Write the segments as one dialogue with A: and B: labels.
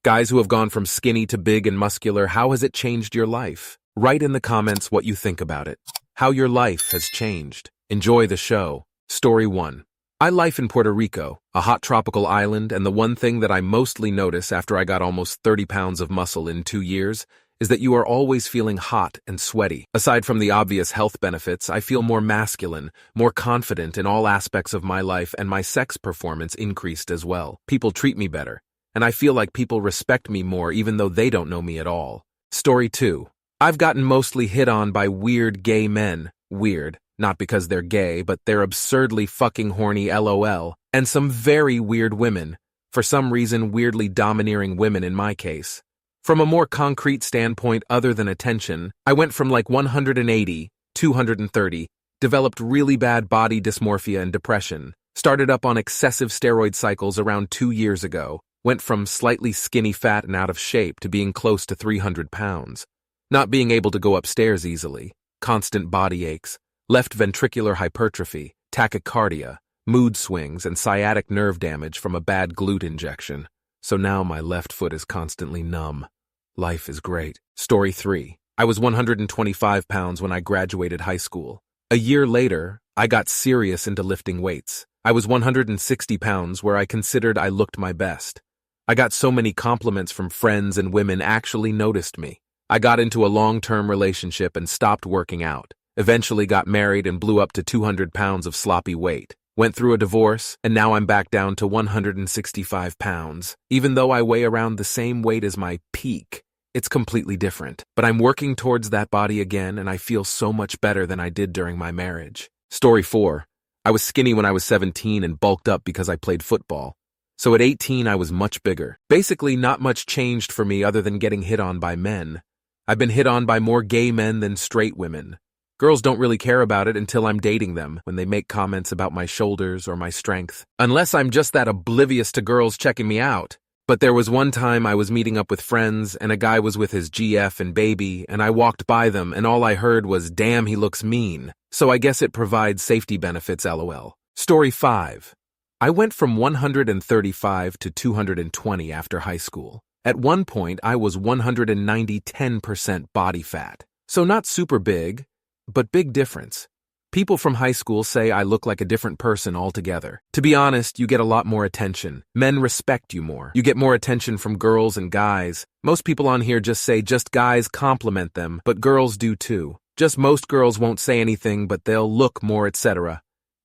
A: Guys who have gone from skinny to big and muscular, how has it changed your life? Write in the comments what you think about it. How your life has changed. Enjoy the show. Story 1. I live in Puerto Rico, a hot tropical island, and the one thing that I mostly notice after I got almost 30 pounds of muscle in 2 years is that you are always feeling hot and sweaty. Aside from the obvious health benefits, I feel more masculine, more confident in all aspects of my life, and my sex performance increased as well. People treat me better, and I feel like people respect me more even though they don't know me at all. Story 2. I've gotten mostly hit on by weird gay men. Weird. Not because they're gay, but they're absurdly fucking horny LOL, and some very weird women. For some reason, weirdly domineering women in my case. From a more concrete standpoint other than attention, I went from like 180, 230, developed really bad body dysmorphia and depression, started up on excessive steroid cycles around 2 years ago, went from slightly skinny fat and out of shape to being close to 300 pounds, not being able to go upstairs easily, constant body aches, left ventricular hypertrophy, tachycardia, mood swings, and sciatic nerve damage from a bad glute injection. So now my left foot is constantly numb. Life is great. Story 3. I was 125 pounds when I graduated high school. A year later, I got serious into lifting weights. I was 160 pounds where I considered I looked my best. I got so many compliments from friends and women actually noticed me. I got into a long-term relationship and stopped working out. Eventually got married and blew up to 200 pounds of sloppy weight. Went through a divorce, and now I'm back down to 165 pounds. Even though I weigh around the same weight as my peak, it's completely different. But I'm working towards that body again, and I feel so much better than I did during my marriage. Story 4. I was skinny when I was 17 and bulked up because I played football. So at 18, I was much bigger. Basically, not much changed for me other than getting hit on by men. I've been hit on by more gay men than straight women. Girls don't really care about it until I'm dating them, when they make comments about my shoulders or my strength. Unless I'm just that oblivious to girls checking me out. But there was one time I was meeting up with friends, and a guy was with his GF and baby, and I walked by them, and all I heard was, "Damn, he looks mean." So I guess it provides safety benefits, LOL. Story 5. I went from 135 to 220 after high school. At one point, I was 190 10% body fat. So not super big, but big difference. People from high school say I look like a different person altogether. To be honest, you get a lot more attention. Men respect you more. You get more attention from girls and guys. Most people on here just say just guys compliment them, but girls do too. Just most girls won't say anything, but they'll look more, etc.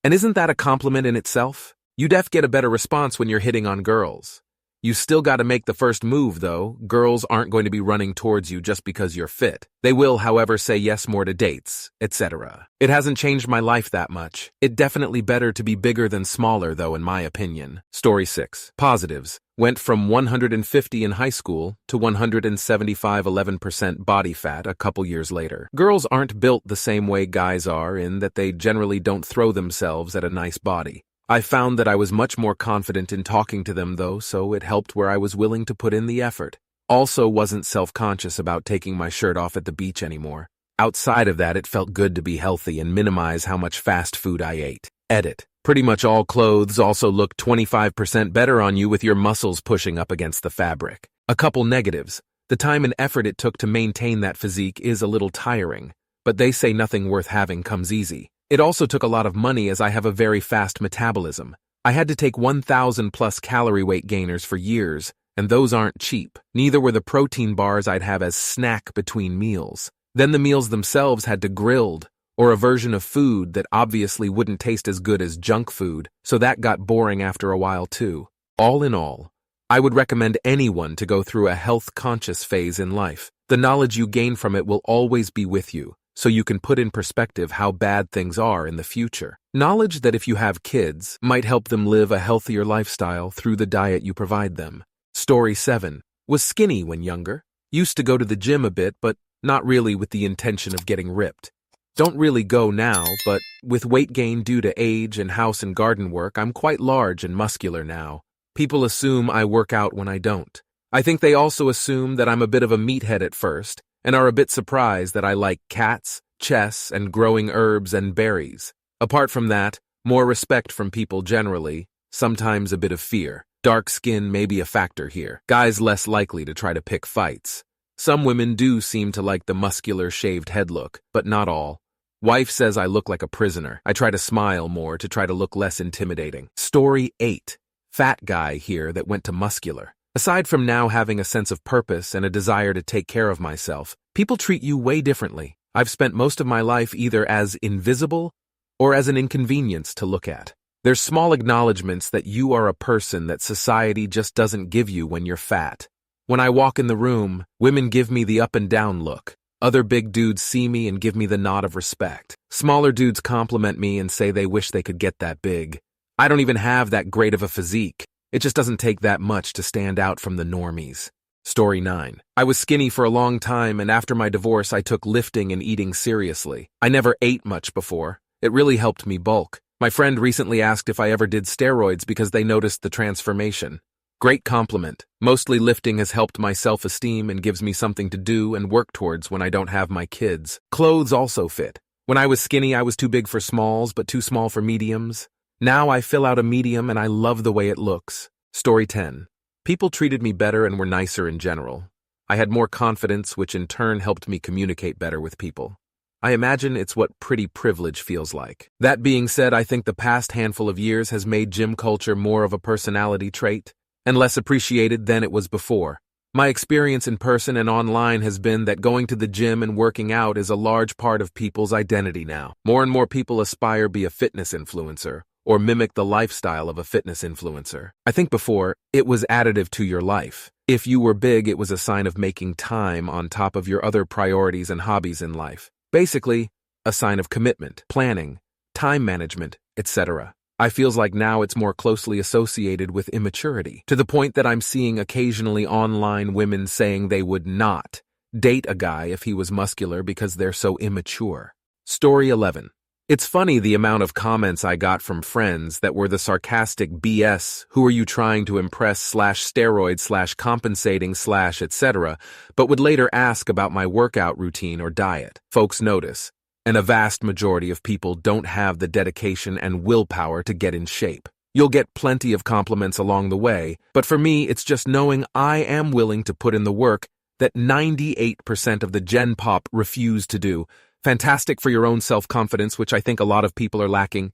A: And isn't that a compliment in itself? You def get a better response when you're hitting on girls. You still gotta make the first move, though. Girls aren't going to be running towards you just because you're fit. They will, however, say yes more to dates, etc. It hasn't changed my life that much. It definitely better to be bigger than smaller, though, in my opinion. Story 6. Positives. Went from 150 in high school to 175 11% body fat a couple years later. Girls aren't built the same way guys are in that they generally don't throw themselves at a nice body. I found that I was much more confident in talking to them, though, so it helped where I was willing to put in the effort. Also wasn't self-conscious about taking my shirt off at the beach anymore. Outside of that, it felt good to be healthy and minimize how much fast food I ate. Edit. Pretty much all clothes also look 25% better on you with your muscles pushing up against the fabric. A couple negatives. The time and effort it took to maintain that physique is a little tiring, but they say nothing worth having comes easy. It also took a lot of money as I have a very fast metabolism. I had to take 1,000 plus calorie weight gainers for years, and those aren't cheap. Neither were the protein bars I'd have as snack between meals. Then the meals themselves had to grilled, or a version of food that obviously wouldn't taste as good as junk food, so that got boring after a while too. All in all, I would recommend anyone to go through a health-conscious phase in life. The knowledge you gain from it will always be with you, so you can put in perspective how bad things are in the future. Knowledge that if you have kids, might help them live a healthier lifestyle through the diet you provide them. Story 7. Was skinny when younger. Used to go to the gym a bit, but not really with the intention of getting ripped. Don't really go now, but with weight gain due to age and house and garden work, I'm quite large and muscular now. People assume I work out when I don't. I think they also assume that I'm a bit of a meathead at first, and are a bit surprised that I like cats, chess, and growing herbs and berries. Apart from that, more respect from people generally, sometimes a bit of fear. Dark skin may be a factor here. Guys less likely to try to pick fights. Some women do seem to like the muscular shaved head look, but not all. Wife says I look like a prisoner. I try to smile more to try to look less intimidating. Story 8. Fat guy here that went to muscular. Aside from now having a sense of purpose and a desire to take care of myself, people treat you way differently. I've spent most of my life either as invisible or as an inconvenience to look at. There's small acknowledgments that you are a person that society just doesn't give you when you're fat. When I walk in the room, women give me the up and down look. Other big dudes see me and give me the nod of respect. Smaller dudes compliment me and say they wish they could get that big. I don't even have that great of a physique. It just doesn't take that much to stand out from the normies. Story 9. I was skinny for a long time, and after my divorce I took lifting and eating seriously. I never ate much before. It really helped me bulk. My friend recently asked if I ever did steroids because they noticed the transformation. Great compliment. Mostly lifting has helped my self-esteem and gives me something to do and work towards when I don't have my kids. Clothes also fit. When I was skinny, I was too big for smalls but too small for mediums. Now I fill out a medium and I love the way it looks. Story 10. People treated me better and were nicer in general. I had more confidence, which in turn helped me communicate better with people. I imagine it's what pretty privilege feels like. That being said, I think the past handful of years has made gym culture more of a personality trait and less appreciated than it was before. My experience in person and online has been that going to the gym and working out is a large part of people's identity now. More and more people aspire to be a fitness influencer or mimic the lifestyle of a fitness influencer. I think before, it was additive to your life. If you were big, it was a sign of making time on top of your other priorities and hobbies in life. Basically, a sign of commitment, planning, time management, etc. I feels like now it's more closely associated with immaturity, to the point that I'm seeing occasionally online women saying they would not date a guy if he was muscular because they're so immature. Story 11. It's funny the amount of comments I got from friends that were the sarcastic BS, who are you trying to impress /steroid /compensating etc., but would later ask about my workout routine or diet. Folks notice, and a vast majority of people don't have the dedication and willpower to get in shape. You'll get plenty of compliments along the way, but for me it's just knowing I am willing to put in the work that 98% of the Gen Pop refuse to do. Fantastic for your own self-confidence, which I think a lot of people are lacking.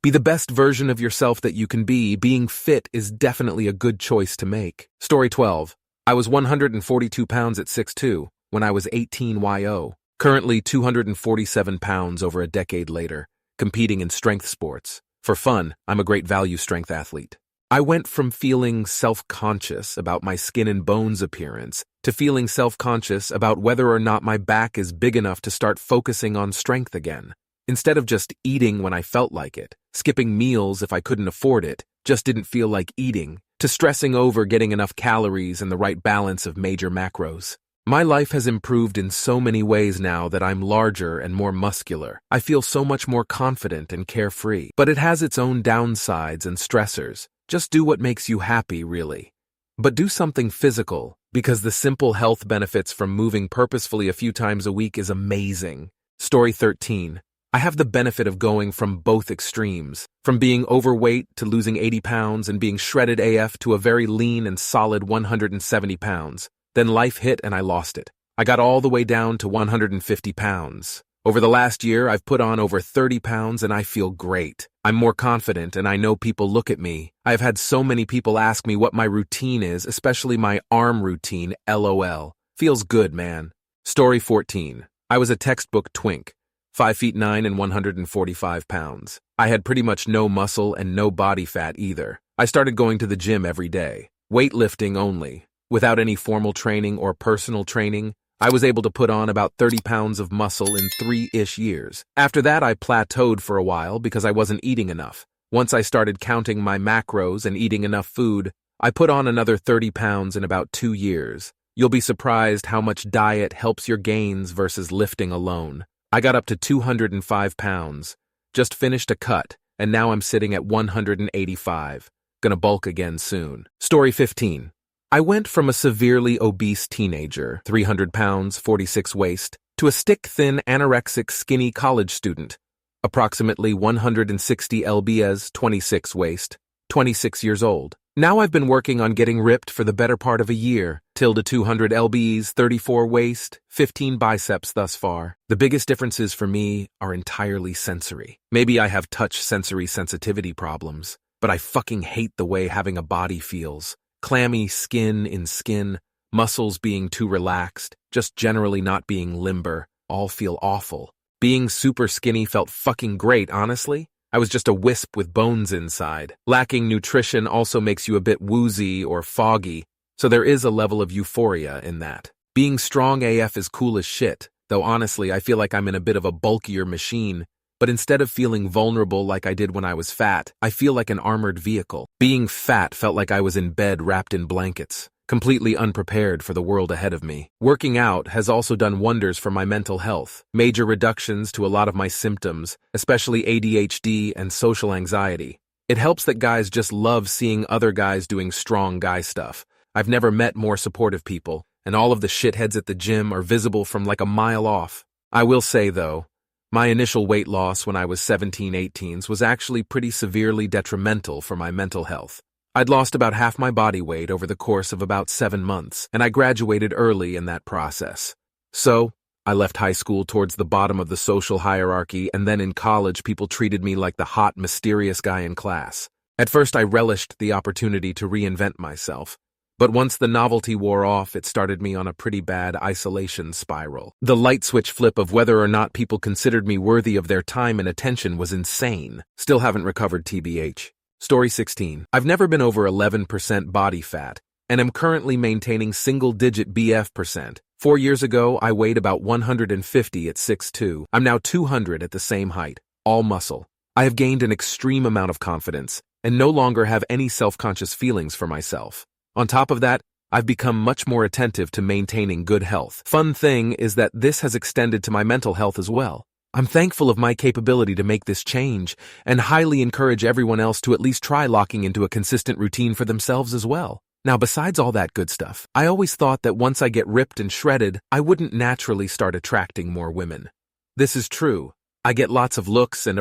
A: Be the best version of yourself that you can be. Being fit is definitely a good choice to make. Story 12. I was 142 pounds at 6'2" when I was 18 YO. Currently 247 pounds over a decade later, competing in strength sports. For fun, I'm a great value strength athlete. I went from feeling self-conscious about my skin and bones appearance to feeling self-conscious about whether or not my back is big enough to start focusing on strength again. Instead of just eating when I felt like it, skipping meals if I couldn't afford it, just didn't feel like eating, to stressing over getting enough calories and the right balance of major macros. My life has improved in so many ways now that I'm larger and more muscular. I feel so much more confident and carefree. But it has its own downsides and stressors. Just do what makes you happy, really. But do something physical, because the simple health benefits from moving purposefully a few times a week is amazing. Story 13. I have the benefit of going from both extremes, from being overweight to losing 80 pounds and being shredded AF to a very lean and solid 170 pounds. Then life hit and I lost it. I got all the way down to 150 pounds. Over the last year, I've put on over 30 pounds and I feel great. I'm more confident and I know people look at me. I've had so many people ask me what my routine is, especially my arm routine, LOL. Feels good, man. Story 14. I was a textbook twink, 5'9" and 145 pounds. I had pretty much no muscle and no body fat either. I started going to the gym every day, weightlifting only. Without any formal training or personal training, I was able to put on about 30 pounds of muscle in 3-ish years. After that, I plateaued for a while because I wasn't eating enough. Once I started counting my macros and eating enough food, I put on another 30 pounds in about 2 years. You'll be surprised how much diet helps your gains versus lifting alone. I got up to 205 pounds, just finished a cut, and now I'm sitting at 185. Gonna bulk again soon. Story 15. I went from a severely obese teenager, 300 pounds, 46 waist, to a stick-thin, anorexic, skinny college student, approximately 160 lbs, 26 waist, 26 years old. Now I've been working on getting ripped for the better part of a year. Tilde 200 lbs, 34 waist, 15 biceps thus far. The biggest differences for me are entirely sensory. Maybe I have touch sensory sensitivity problems, but I fucking hate the way having a body feels. Clammy skin in skin, muscles being too relaxed, just generally not being limber, all feel awful. Being super skinny felt fucking great, honestly. I was just a wisp with bones inside. Lacking nutrition also makes you a bit woozy or foggy, so there is a level of euphoria in that. Being strong AF is cool as shit, though honestly I feel like I'm in a bit of a bulkier machine, but instead of feeling vulnerable like I did when I was fat, I feel like an armored vehicle. Being fat felt like I was in bed wrapped in blankets, completely unprepared for the world ahead of me. Working out has also done wonders for my mental health. Major reductions to a lot of my symptoms, especially ADHD and social anxiety. It helps that guys just love seeing other guys doing strong guy stuff. I've never met more supportive people, and all of the shitheads at the gym are visible from like a mile off. I will say, though, my initial weight loss when I was 17-18 was actually pretty severely detrimental for my mental health. I'd lost about half my body weight over the course of about 7 months, and I graduated early in that process. So, I left high school towards the bottom of the social hierarchy, and then in college people treated me like the hot, mysterious guy in class. At first I relished the opportunity to reinvent myself, but once the novelty wore off, it started me on a pretty bad isolation spiral. The light switch flip of whether or not people considered me worthy of their time and attention was insane. Still haven't recovered TBH. Story 16. I've never been over 11% body fat, and am currently maintaining single-digit BF percent. 4 years ago, I weighed about 150 at 6'2". I'm now 200 at the same height, all muscle. I have gained an extreme amount of confidence, and no longer have any self-conscious feelings for myself. On top of that, I've become much more attentive to maintaining good health. Fun thing is that this has extended to my mental health as well. I'm thankful of my capability to make this change, and highly encourage everyone else to at least try locking into a consistent routine for themselves as well. Now, besides all that good stuff, I always thought that once I get ripped and shredded, I wouldn't naturally start attracting more women. This is true. I get lots of looks, and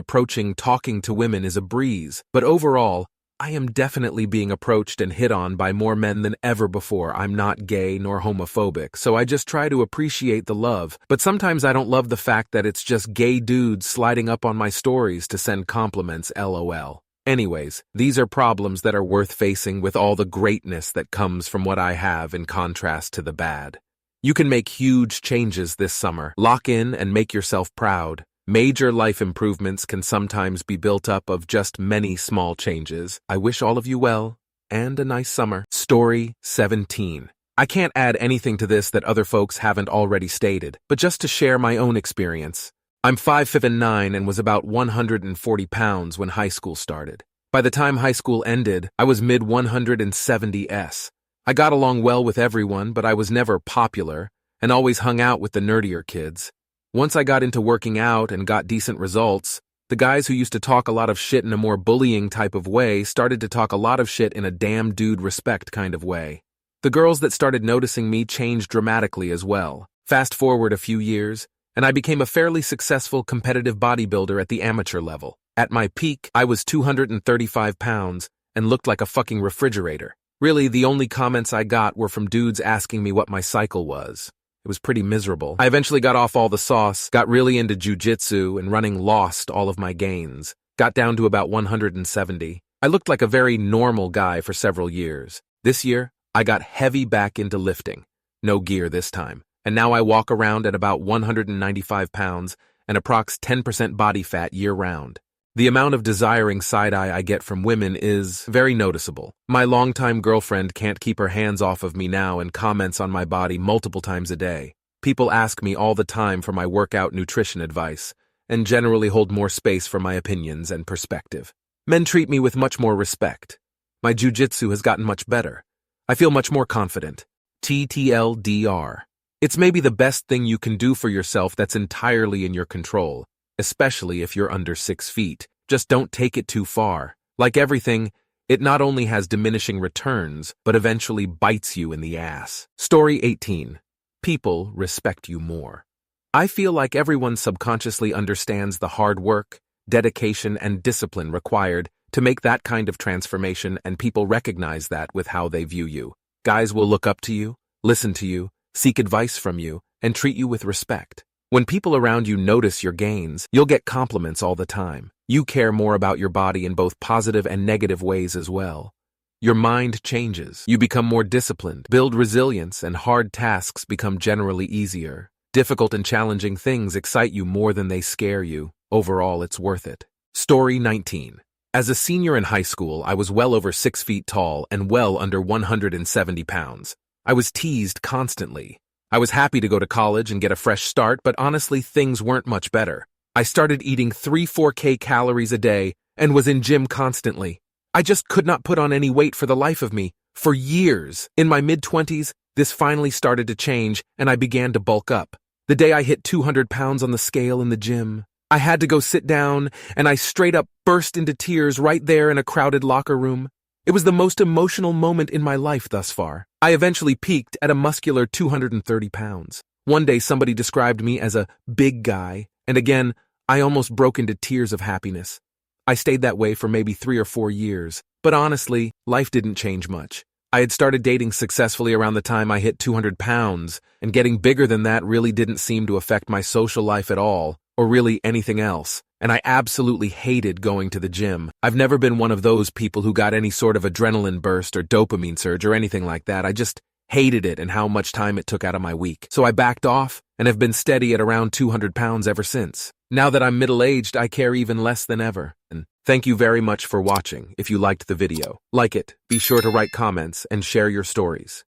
A: talking to women is a breeze, but overall, I am definitely being approached and hit on by more men than ever before. I'm not gay nor homophobic, so I just try to appreciate the love, but sometimes I don't love the fact that it's just gay dudes sliding up on my stories to send compliments, LOL. Anyways, these are problems that are worth facing with all the greatness that comes from what I have in contrast to the bad. You can make huge changes this summer. Lock in and make yourself proud. Major life improvements can sometimes be built up of just many small changes. I wish all of you well, and a nice summer. Story 17. I can't add anything to this that other folks haven't already stated, but just to share my own experience. I'm 5'9" and was about 140 pounds when high school started. By the time high school ended, I was mid-170s. I got along well with everyone, but I was never popular, and always hung out with the nerdier kids. Once I got into working out and got decent results, the guys who used to talk a lot of shit in a more bullying type of way started to talk a lot of shit in a damn dude respect kind of way. The girls that started noticing me changed dramatically as well. Fast forward a few years, and I became a fairly successful competitive bodybuilder at the amateur level. At my peak, I was 235 pounds and looked like a fucking refrigerator. Really, the only comments I got were from dudes asking me what my cycle was. It was pretty miserable. I eventually got off all the sauce, got really into jujitsu, and running lost all of my gains. Got down to about 170. I looked like a very normal guy for several years. This year, I got heavy back into lifting. No gear this time. And now I walk around at about 195 pounds and approx 10% body fat year-round. The amount of desiring side-eye I get from women is very noticeable. My longtime girlfriend can't keep her hands off of me now and comments on my body multiple times a day. People ask me all the time for my workout nutrition advice, and generally hold more space for my opinions and perspective. Men treat me with much more respect. My jiu-jitsu has gotten much better. I feel much more confident. TTLDR. It's maybe the best thing you can do for yourself that's entirely in your control. Especially if you're under 6 feet. Just don't take it too far. Like everything, it not only has diminishing returns, but eventually bites you in the ass. Story 18. People respect you more. I feel like everyone subconsciously understands the hard work, dedication, and discipline required to make that kind of transformation, and people recognize that with how they view you. Guys will look up to you, listen to you, seek advice from you, and treat you with respect. When people around you notice your gains, you'll get compliments all the time. You care more about your body in both positive and negative ways as well. Your mind changes. You become more disciplined, build resilience, and hard tasks become generally easier. Difficult and challenging things excite you more than they scare you. Overall, it's worth it. Story 19. As a senior in high school, I was well over 6 feet tall and well under 170 pounds. I was teased constantly. I was happy to go to college and get a fresh start, but honestly, things weren't much better. I started eating 3-4K calories a day and was in gym constantly. I just could not put on any weight for the life of me. For years, in my mid-20s, this finally started to change and I began to bulk up. The day I hit 200 pounds on the scale in the gym, I had to go sit down and I straight up burst into tears right there in a crowded locker room. It was the most emotional moment in my life thus far. I eventually peaked at a muscular 230 pounds. One day somebody described me as a big guy, and again, I almost broke into tears of happiness. I stayed that way for maybe 3 or 4 years, but honestly, life didn't change much. I had started dating successfully around the time I hit 200 pounds, and getting bigger than that really didn't seem to affect my social life at all, or really anything else, and I absolutely hated going to the gym. I've never been one of those people who got any sort of adrenaline burst or dopamine surge or anything like that. I just hated it and how much time it took out of my week. So I backed off and have been steady at around 200 pounds ever since. Now that I'm middle-aged, I care even less than ever. And thank you very much for watching. If you liked the video, like it, be sure to write comments and share your stories.